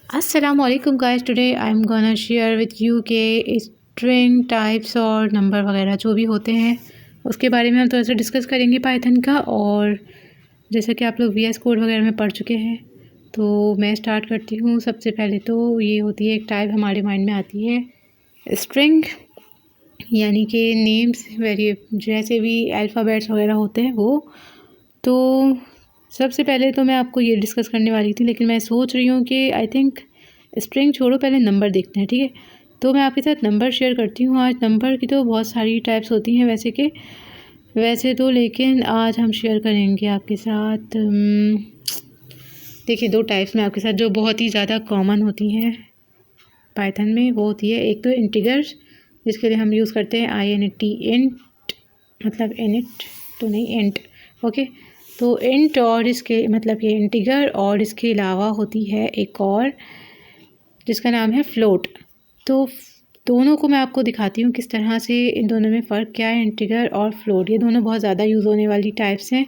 Assalamu alaikum guys, today I'm gonna share with you के string types और number वगैरह जो भी होते हैं उसके बारे में हम थोड़ा सा डिस्कस करेंगे पाइथन का। और जैसा कि आप लोग VS कोड वगैरह में पढ़ चुके हैं तो मैं स्टार्ट करती हूँ। सबसे पहले तो ये होती है एक टाइप हमारे माइंड में आती है स्ट्रिंग, यानी कि नेम्स वेरिए जैसे भी अल्फ़ाबेट्स वगैरह होते हैं वो। तो सबसे पहले तो मैं आपको ये डिस्कस करने वाली थी, लेकिन मैं सोच रही हूँ कि आई थिंक स्ट्रिंग छोड़ो, पहले नंबर देखते हैं, ठीक है। तो मैं आपके साथ नंबर शेयर करती हूँ आज। नंबर की तो बहुत सारी टाइप्स होती हैं वैसे तो, लेकिन आज हम शेयर करेंगे आपके साथ देखिए 2 टाइप्स में आपके साथ जो बहुत ही ज़्यादा कॉमन होती हैं पाइथन में। वो होती है एक तो इंटीजर्स, जिसके लिए हम यूज़ करते हैं INT, इंट मतलब इनिट तो नहीं, इंट, ओके। तो इंट और इसके मतलब ये इंटीजर, और इसके अलावा होती है एक और जिसका नाम है फ्लोट। तो दोनों को मैं आपको दिखाती हूँ किस तरह से इन दोनों में फ़र्क क्या है। इंटीजर और फ्लोट ये दोनों बहुत ज़्यादा यूज़ होने वाली टाइप्स हैं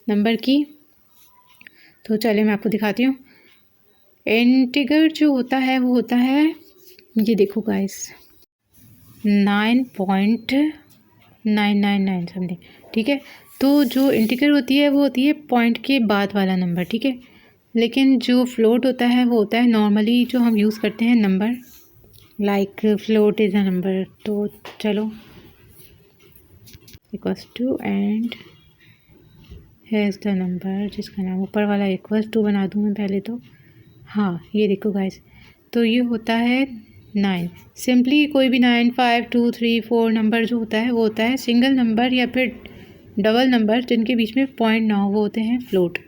नंबर की। तो चलिए मैं आपको दिखाती हूँ। इंटीजर जो होता है वो होता है, ये देखो गाइस, 9.999 समथिंग, ठीक है। तो जो इंटीजर होती है वो होती है पॉइंट के बाद वाला नंबर, ठीक है। लेकिन जो फ्लोट होता है वो होता है नॉर्मली जो हम यूज़ करते हैं number, like float is a number. तो चलो equals to and has the number, जिसका नाम ऊपर वाला इक्वल्स टू बना दूँ मैं पहले तो। हाँ ये देखो गाइस, तो ये होता है 9। सिंपली कोई भी 9, 5, 2, 3, 4 नंबर जो होता है वो होता है सिंगल नंबर या फिर डबल नंबर जिनके बीच में पॉइंट ना हो, वो होते हैं फ्लोट।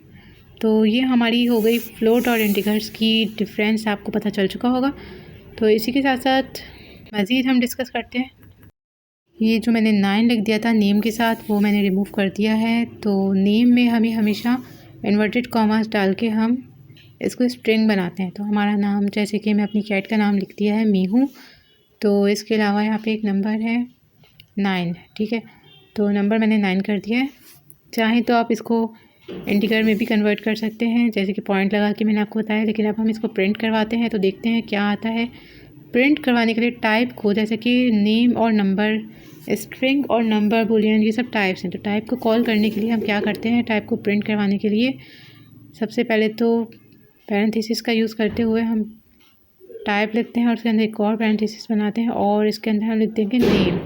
तो ये हमारी हो गई फ्लोट और इंटीजर्स की डिफरेंस, आपको पता चल चुका होगा। तो इसी के साथ साथ मज़ीद हम डिस्कस करते हैं। ये जो मैंने 9 लिख दिया था नेम के साथ वो मैंने रिमूव कर दिया है। तो नेम में हमें हमेशा इन्वर्टेड कॉमास डाल के हम इसको स्ट्रिंग बनाते हैं। तो हमारा नाम, जैसे कि मैं अपनी कैट का नाम लिख दिया है मीहू, तो इसके अलावा यहाँ पे एक नंबर है 9, ठीक है। तो नंबर मैंने 9 कर दिया है। चाहें तो आप इसको इंटीजर में भी कन्वर्ट कर सकते हैं, जैसे कि पॉइंट लगा के मैंने आपको बताया। लेकिन अब हम इसको प्रिंट करवाते हैं तो देखते हैं क्या आता है। प्रिंट करवाने के लिए टाइप को, जैसे कि नेम और नंबर, स्ट्रिंग और नंबर, बूलियन, ये सब टाइप्स हैं। तो टाइप को कॉल करने के लिए हम क्या करते हैं, टाइप को प्रिंट करवाने के लिए सबसे पहले तो पैरेंथेसिस का यूज़ करते हुए हम टाइप लिखते हैं और उसके अंदर एक और पैरेंथेसिस बनाते हैं और इसके अंदर हम लिख देंगे नेम।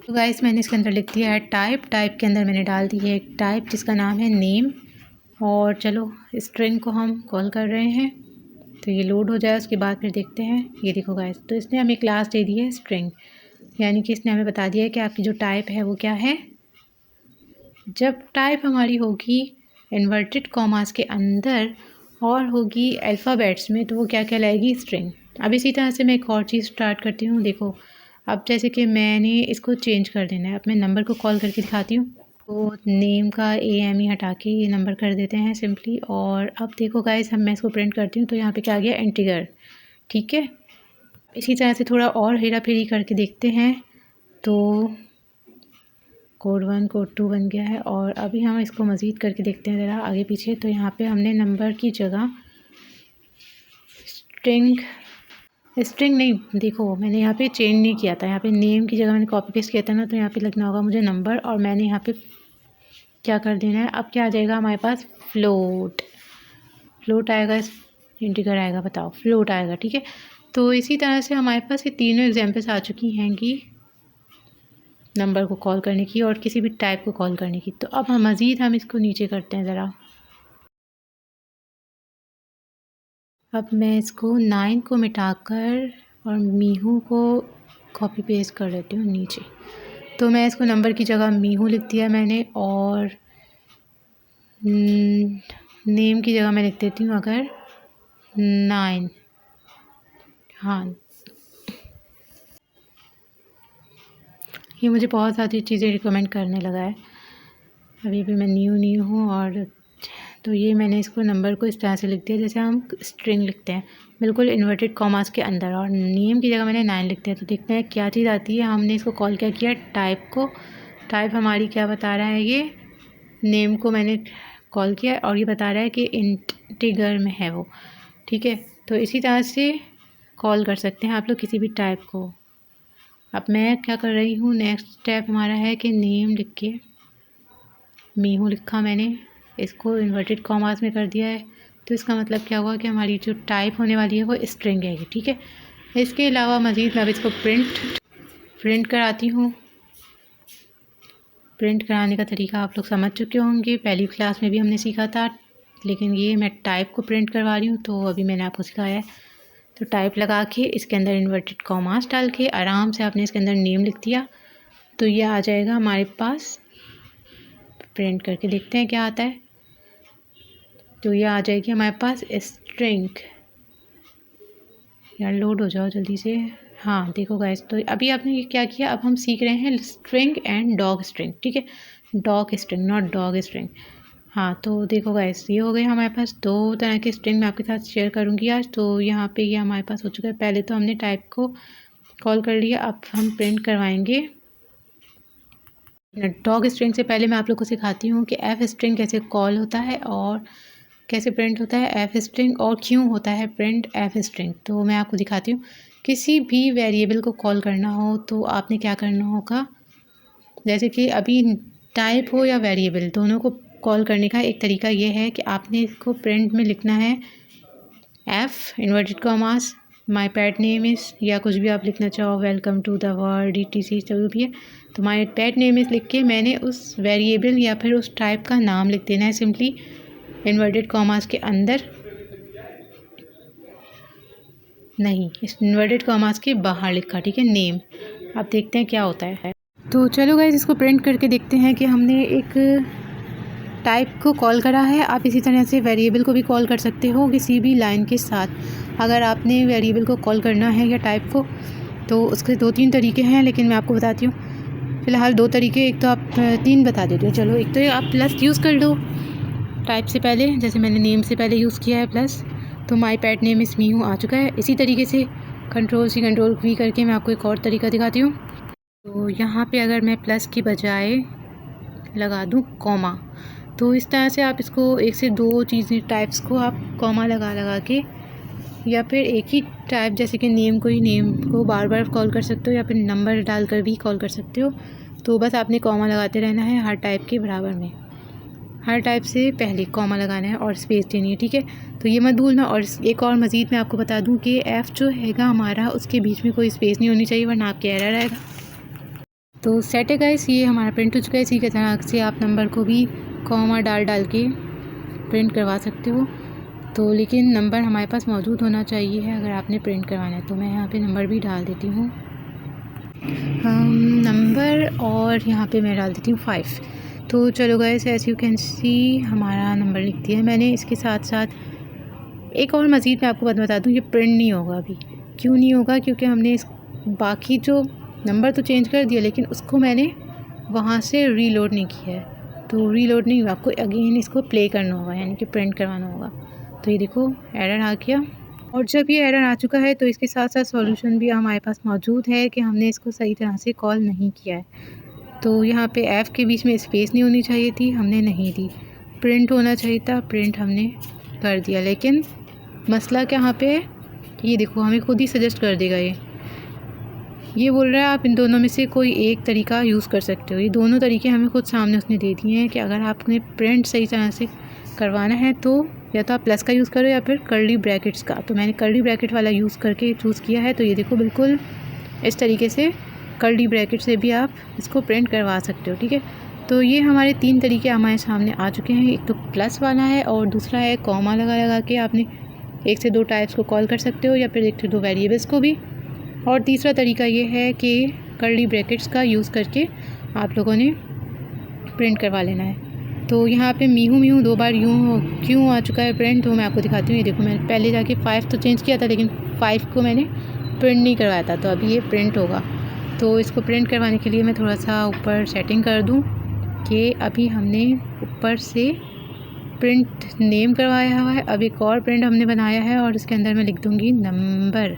तो गाइस मैंने इसके अंदर लिख दिया है टाइप, टाइप के अंदर मैंने डाल दी है एक टाइप जिसका नाम है नेम। और चलो स्ट्रिंग को हम कॉल कर रहे हैं, तो ये लोड हो जाए उसके बाद फिर देखते हैं। ये देखो गाइस, तो इसने हमें क्लास दे दी है स्ट्रिंग, यानी कि इसने हमें बता दिया है कि आपकी जो टाइप है वो क्या है। जब टाइप हमारी होगी इन्वर्टेड कॉमास के अंदर और होगी अल्फ़ाबेट्स में, तो वो क्या कहलाएगी, स्ट्रिंग। अब इसी तरह से मैं एक और चीज़ स्टार्ट करती हूँ। देखो अब जैसे कि मैंने इसको चेंज कर देना है, अब मैं नंबर को कॉल करके दिखाती हूँ। तो नेम का AM ही हटा के ये नंबर कर देते हैं सिंपली। और अब देखो गाइस, मैं इसको प्रिंट करती हूँ तो यहाँ पे क्या आ गया, इंटीजर, ठीक है। इसी तरह से थोड़ा और हेरा फेरी करके देखते हैं। तो कोड 1 कोड 2 बन गया है। और अभी हम इसको मज़ीद करके देखते हैं ज़रा आगे पीछे। तो यहाँ पे हमने नंबर की जगह स्ट्रिंग नहीं, देखो मैंने यहाँ पे चेंज नहीं किया था। यहाँ पे नेम की जगह मैंने कॉपी पेस्ट किया था ना, तो यहाँ पे लगना होगा मुझे नंबर, और मैंने यहाँ पे क्या कर देना है। अब क्या आ जाएगा हमारे पास, फ्लोट। फ्लोट आएगा, इंटीजर आएगा, बताओ, फ्लोट आएगा, ठीक है। तो इसी तरह से हमारे पास ये तीनों एग्जाम्पल्स आ चुकी हैं कि नंबर को कॉल करने की और किसी भी टाइप को कॉल करने की। तो अब हम मज़ीद इसको नीचे करते हैं ज़रा। अब मैं इसको 9 को मिटाकर और मीहू को कॉपी पेस्ट कर देती हूँ नीचे। तो मैं इसको नंबर की जगह मीहू लिख दिया मैंने, और नेम की जगह मैं लिख देती हूँ अगर 9, हाँ। ये मुझे बहुत सारी चीज़ें रिकमेंड करने लगा है, अभी भी मैं न्यू हूँ। और तो ये मैंने इसको नंबर को इस तरह से लिख दिया जैसे हम स्ट्रिंग लिखते हैं, बिल्कुल इन्वर्टेड कॉमास के अंदर। और नेम की जगह मैंने 9 लिख दिया। तो देखते हैं क्या चीज़ आती है। हमने इसको कॉल क्या किया, टाइप को। टाइप हमारी क्या बता रहा है, ये नेम को मैंने कॉल किया और ये बता रहा है कि इंटीजर में है वो, ठीक है। तो इसी तरह से कॉल कर सकते हैं आप लोग किसी भी टाइप को। अब मैं क्या कर रही हूँ, नेक्स्ट स्टेप हमारा है कि नेम लिख के, मीहू लिखा मैंने, इसको इन्वर्टेड कॉमास में कर दिया है। तो इसका मतलब क्या हुआ कि हमारी जो टाइप होने वाली है वो स्ट्रिंग है, ठीक है। इसके अलावा मज़ीद मैं अब इसको प्रिंट कराती हूँ। प्रिंट कराने का तरीका आप लोग समझ चुके होंगे, पहली क्लास में भी हमने सीखा था, लेकिन ये मैं टाइप को प्रिंट करवा रही हूँ तो अभी मैंने आपको सिखाया है। तो टाइप लगा के इसके अंदर इन्वर्टेड कॉमास डाल के आराम से आपने इसके अंदर नेम लिख दिया तो ये आ जाएगा हमारे पास। प्रिंट करके देखते हैं क्या आता है। तो ये आ जाएगी हमारे पास स्ट्रिंग। यार लोड हो जाओ जल्दी से। हाँ देखो गाइस, तो अभी आपने ये क्या किया, अब हम सीख रहे हैं स्ट्रिंग एंड डॉग स्ट्रिंग, ठीक है। Dog string not dog string. हाँ तो देखो गाइस, ये हो गए हमारे पास दो तरह के स्ट्रिंग मैं आपके साथ शेयर करूँगी आज। तो यहाँ पे ये हमारे पास हो चुका है। पहले तो हमने टाइप को कॉल कर लिया, अब हम प्रिंट करवाएंगे डॉग स्ट्रिंग। से पहले मैं आप लोग को सिखाती हूँ कि एफ स्ट्रिंग कैसे कॉल होता है और कैसे प्रिंट होता है एफ स्ट्रिंग, और क्यों होता है प्रिंट एफ स्ट्रिंग। तो मैं आपको दिखाती हूँ। किसी भी वेरिएबल को कॉल करना हो तो आपने क्या करना होगा, जैसे कि अभी टाइप हो या वेरिएबल, दोनों को कॉल करने का एक तरीका ये है कि आपने इसको प्रिंट में लिखना है F inverted commas my pet name is, या कुछ भी आप लिखना चाहो, welcome to the world ETC जो भी है। तो माई पेट नेम इज़ लिख के मैंने उस वेरिएबल या फिर उस टाइप का नाम लिख देना है सिंपली इन्वर्टेड कॉमास के अंदर, नहीं इस इन्वर्टेड कॉमास के बाहर लिखा, ठीक है, नेम। अब देखते हैं क्या होता है। तो चलो गाइस, इसको प्रिंट करके देखते हैं कि हमने एक टाइप को कॉल करा है। आप इसी तरह से वेरिएबल को भी कॉल कर सकते हो किसी भी लाइन के साथ। अगर आपने वेरिएबल को कॉल करना है या टाइप को, तो उसके 2-3 तरीके हैं, लेकिन मैं आपको बताती हूँ फ़िलहाल 2 तरीके। एक तो आप 3 बता देती हूँ। चलो, एक तो आप प्लस यूज़ कर दो टाइप से पहले, जैसे मैंने नेम से पहले यूज़ किया है प्लस, तो माई पेट नेम इज़ मीहू आ चुका है। इसी तरीके से कंट्रोल-C कंट्रोल-V करके मैं आपको एक और तरीका दिखाती हूँ। तो यहाँ पे अगर मैं प्लस की बजाय लगा दूँ कॉमा, तो इस तरह से आप इसको 1 से 2 चीज़ें टाइप्स को आप कॉमा लगा के, या फिर एक ही टाइप जैसे कि नेम को ही नेम को बार बार कॉल कर सकते हो, या फिर नंबर डालकर भी कॉल कर सकते हो। तो बस आपने कॉमा लगाते रहना है हर टाइप के बराबर में, हर टाइप से पहले कॉमा लगाना है और स्पेस देनी है, ठीक है। तो ये मत भूलना। और एक और मज़ीद मैं आपको बता दूं कि एफ़ जो हैगा हमारा, उसके बीच में कोई स्पेस नहीं होनी चाहिए, वरना आपके एरर आएगा। तो सेट है गाइस, ये हमारा प्रिंट हो चुका है। इसी के तरह से आप नंबर को भी कॉमा डाल के प्रिंट करवा सकते हो। तो लेकिन नंबर हमारे पास मौजूद होना चाहिए है अगर आपने प्रिंट करवाना है। तो मैं यहाँ पे नंबर भी डाल देती हूँ, नंबर, और यहाँ पे मैं डाल देती हूँ 5। तो चलो guys, as you can see हमारा नंबर लिख दिया है मैंने। इसके साथ साथ एक और मज़ीद मैं आपको बता दूँ, ये प्रिंट नहीं होगा अभी। क्यों नहीं होगा? क्योंकि हमने इस बाकी जो नंबर तो चेंज कर दिया, लेकिन उसको मैंने वहाँ से रीलोड नहीं किया है। तो रीलोड नहीं हुआ, आपको अगेन इसको प्ले करना होगा, यानी कि प्रिंट करवाना होगा। तो ये देखो एरर आ गया। और जब ये एरर आ चुका है तो इसके साथ साथ सॉल्यूशन भी हमारे पास मौजूद है कि हमने इसको सही तरह से कॉल नहीं किया है। तो यहाँ पे एफ़ के बीच में स्पेस नहीं होनी चाहिए थी, हमने नहीं दी। प्रिंट होना चाहिए था, प्रिंट हमने कर दिया। लेकिन मसला क्या यहाँ पे है, ये देखो हमें खुद ही सजेस्ट कर देगा। ये बोल रहा है आप इन दोनों में से कोई एक तरीका यूज़ कर सकते हो। ये दोनों तरीके हमें खुद सामने उसने दे दिए हैं कि अगर आपने प्रिंट सही तरह से करवाना है तो या तो आप प्लस का यूज़ करो या फिर कर्ली ब्रैकेट्स का। तो मैंने कर्ली ब्रैकेट वाला यूज़ करके चूज़ किया है। तो ये देखो बिल्कुल इस तरीके से कर्ली ब्रैकेट से भी आप इसको प्रिंट करवा सकते हो, ठीक है। तो ये हमारे 3 तरीके हमारे सामने आ चुके हैं। एक तो प्लस वाला है और दूसरा है कॉमा लगा के आपने 1 से 2 टाइप्स को कॉल कर सकते हो, या फिर 1 से 2 वेरिएबल्स को भी। और तीसरा तरीका ये है कि कर्ली ब्रैकेट्स का यूज़ करके आप लोगों ने प्रिंट करवा लेना है। तो यहाँ पे मीहू 2 बार क्यों आ चुका है प्रिंट, तो मैं आपको दिखाती हूँ। ये देखो मैंने पहले जाके 5 तो चेंज किया था, लेकिन 5 को मैंने प्रिंट नहीं करवाया था। तो अभी ये प्रिंट होगा। तो इसको प्रिंट करवाने के लिए मैं थोड़ा सा ऊपर सेटिंग कर दूँ कि अभी हमने ऊपर से प्रिंट नेम करवाया हुआ है। अब एक और प्रिंट हमने बनाया है और इसके अंदर मैं लिख दूँगी नंबर।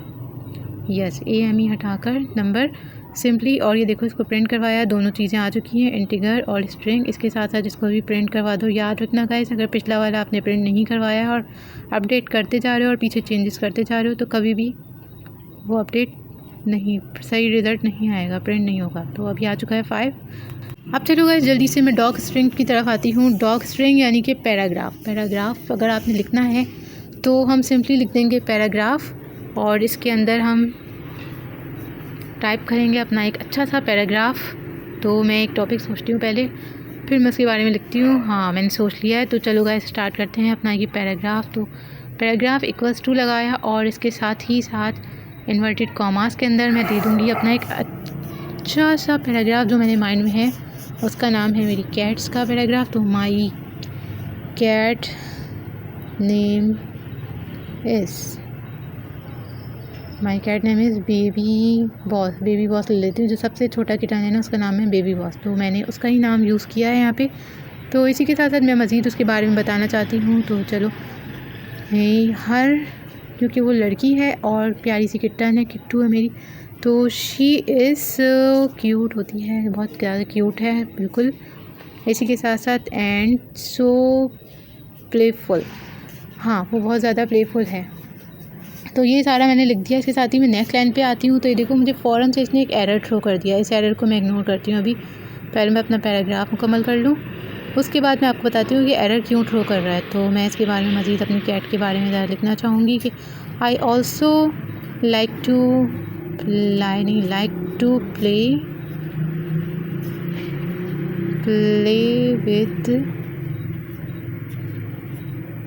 यस, AME हटाकर नंबर। सिंपली। और ये देखो इसको प्रिंट करवाया, दोनों चीज़ें आ चुकी हैं, इंटीजर और स्ट्रिंग। इसके साथ साथ इसको भी प्रिंट करवा दो। याद रखना गाइस, अगर पिछला वाला आपने प्रिंट नहीं करवाया और अपडेट करते जा रहे हो और पीछे चेंजेस करते जा रहे हो तो कभी भी वो अपडेट नहीं, सही रिज़ल्ट नहीं आएगा, प्रिंट नहीं होगा। तो अभी आ चुका है 5। अब चलो गाइस जल्दी से मैं डॉग स्ट्रिंग की तरफ आती हूँ। डॉग स्ट्रिंग यानी कि पैराग्राफ अगर आपने लिखना है तो हम सिंपली लिख देंगे पैराग्राफ और इसके अंदर हम टाइप करेंगे अपना एक अच्छा सा पैराग्राफ। तो मैं एक टॉपिक सोचती हूँ पहले, फिर मैं उसके बारे में लिखती हूँ। हाँ, मैंने सोच लिया है। तो चलो गाइस स्टार्ट करते हैं अपना ये पैराग्राफ। तो पैराग्राफ =2 लगाया और इसके साथ ही साथ इन्वर्टेड कॉमास के अंदर मैं दे दूँगी अपना एक अच्छा सा पैराग्राफ जो मेरे माइंड में है। उसका नाम है मेरी कैट्स का पैराग्राफ। तो my cat name is baby boss ले लेती हूँ। जो सबसे छोटा किटन है ना उसका नाम है बेबी बॉस, तो मैंने उसका ही नाम यूज़ किया है यहाँ पे। तो इसी के साथ साथ मैं मज़ीद उसके बारे में बताना चाहती हूँ। तो चलो, क्योंकि वो लड़की है और प्यारी सी किटन है, किट्टू है मेरी, तो शी इज़ क्यूट होती है, बहुत ज़्यादा क्यूट है बिल्कुल। इसी के साथ साथ एंड सो प्लेफुल, हाँ वो बहुत ज़्यादा प्लेफुल है। तो ये सारा मैंने लिख दिया। इसके साथ ही मैं नेक्स्ट लाइन पे आती हूँ। तो ये देखो मुझे फ़ौरन से इसने एक एरर थ्रो कर दिया। इस एरर को मैं इग्नोर करती हूँ अभी, पहले मैं अपना पैराग्राफ मुकम्मल कर लूँ, उसके बाद मैं आपको बताती हूँ कि एरर क्यों थ्रो कर रहा है। तो मैं इसके बारे में मज़ीद अपनी कैट के बारे में ज़्यादा लिखना चाहूँगी कि I also like to play with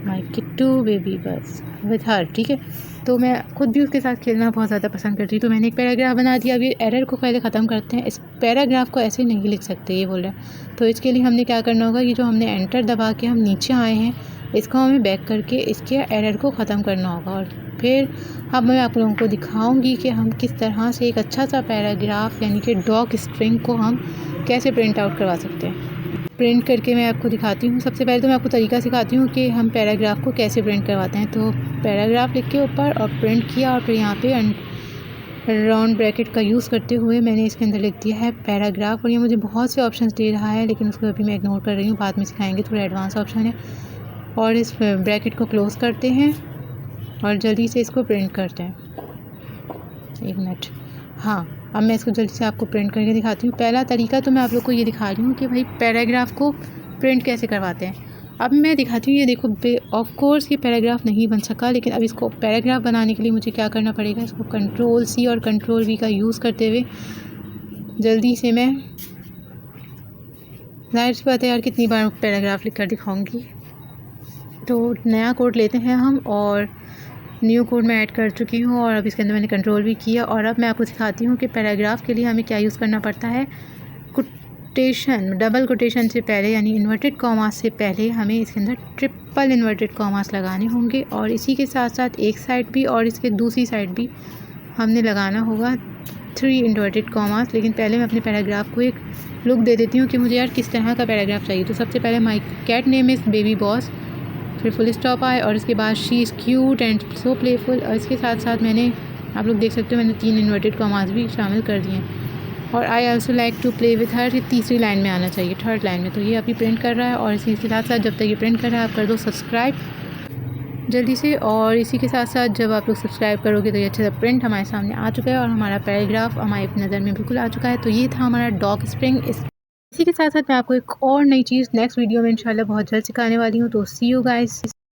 my Kittu baby boss with her, ठीक है। तो मैं खुद भी उसके साथ खेलना बहुत ज़्यादा पसंद करती हूँ। तो मैंने एक पैराग्राफ बना दिया। अभी एरर को पहले ख़त्म करते हैं। इस पैराग्राफ को ऐसे नहीं लिख सकते, ये बोल रहा है। तो इसके लिए हमने क्या करना होगा, ये जो हमने एंटर दबा के हम नीचे आए हैं इसको हमें बैक करके इसके एरर को ख़त्म करना होगा। और फिर अब मैं आप लोगों को दिखाऊँगी कि हम किस तरह से एक अच्छा सा पैराग्राफ यानी कि डॉग स्ट्रिंग को हम कैसे प्रिंट आउट करवा सकते हैं। प्रिंट करके मैं आपको दिखाती हूँ। सबसे पहले तो मैं आपको तरीका सिखाती हूँ कि हम पैराग्राफ को कैसे प्रिंट करवाते हैं। तो पैराग्राफ लिख के ऊपर और प्रिंट किया और फिर यहाँ पे राउंड ब्रैकेट का यूज़ करते हुए मैंने इसके अंदर लिख दिया है पैराग्राफ। और ये मुझे बहुत से ऑप्शंस दे रहा है लेकिन उसको अभी मैं इग्नोर कर रही हूँ, बाद में सिखाएंगे, थोड़ा एडवांस ऑप्शन है। और इस ब्रैकेट को क्लोज़ करते हैं और जल्दी से इसको प्रिंट करते हैं। 1 मिनट, हाँ अब मैं इसको जल्दी से आपको प्रिंट करके दिखाती हूँ। पहला तरीका तो मैं आप लोग को ये दिखा रही हूँ कि भाई पैराग्राफ को प्रिंट कैसे करवाते हैं। अब मैं दिखाती हूँ। ये देखो ऑफ कोर्स ये पैराग्राफ नहीं बन सका, लेकिन अब इसको पैराग्राफ बनाने के लिए मुझे क्या करना पड़ेगा, इसको Ctrl+C और Ctrl+V का यूज़ करते हुए जल्दी से मैं, जाहिर सी बात है यार कितनी बार पैराग्राफ लिख कर दिखाऊँगी। तो नया कोड लेते हैं हम और न्यू कोड मैं ऐड कर चुकी हूँ और अब इसके अंदर मैंने कंट्रोल भी किया। और अब मैं आपको सिखाती हूँ कि पैराग्राफ के लिए हमें क्या यूज़ करना पड़ता है। कोटेशन, डबल कोटेशन से पहले यानी इन्वर्टेड कॉमास से पहले हमें इसके अंदर ट्रिपल इन्वर्टेड कॉमास लगाने होंगे और इसी के साथ साथ एक साइड भी और इसके दूसरी साइड भी हमने लगाना होगा 3 इन्वर्टेड कॉमास। लेकिन पहले मैं अपने पैराग्राफ को एक लुक दे देती हूँ कि मुझे यार किस तरह का पैराग्राफ चाहिए। तो सबसे पहले my cat name is baby boss, फिर फुल स्टॉप आए और इसके बाद she is cute and so playful. और इसके साथ साथ मैंने, आप लोग देख सकते हो, मैंने 3 इन्वर्टेड कॉमास भी शामिल कर दिए हैं। और I also like to play with her, ये तीसरी लाइन में आना चाहिए, थर्ड लाइन में। तो ये अभी प्रिंट कर रहा है और इसी के साथ साथ जब तक ये प्रिंट कर रहा है आप कर दो सब्सक्राइब जल्दी से। और इसी के साथ साथ जब आप लोग सब्सक्राइब करोगे तो ये अच्छा सा प्रिंट हमारे सामने आ चुका है और हमारा पैराग्राफ हमारी नज़र में बिल्कुल आ चुका है। तो ये था हमारा डॉग स्ट्रिंग। इसी के साथ साथ मैं आपको एक और नई चीज़ नेक्स्ट वीडियो में इंशाल्लाह बहुत जल्द सिखाने वाली हूँ। तो सी यू गाइस।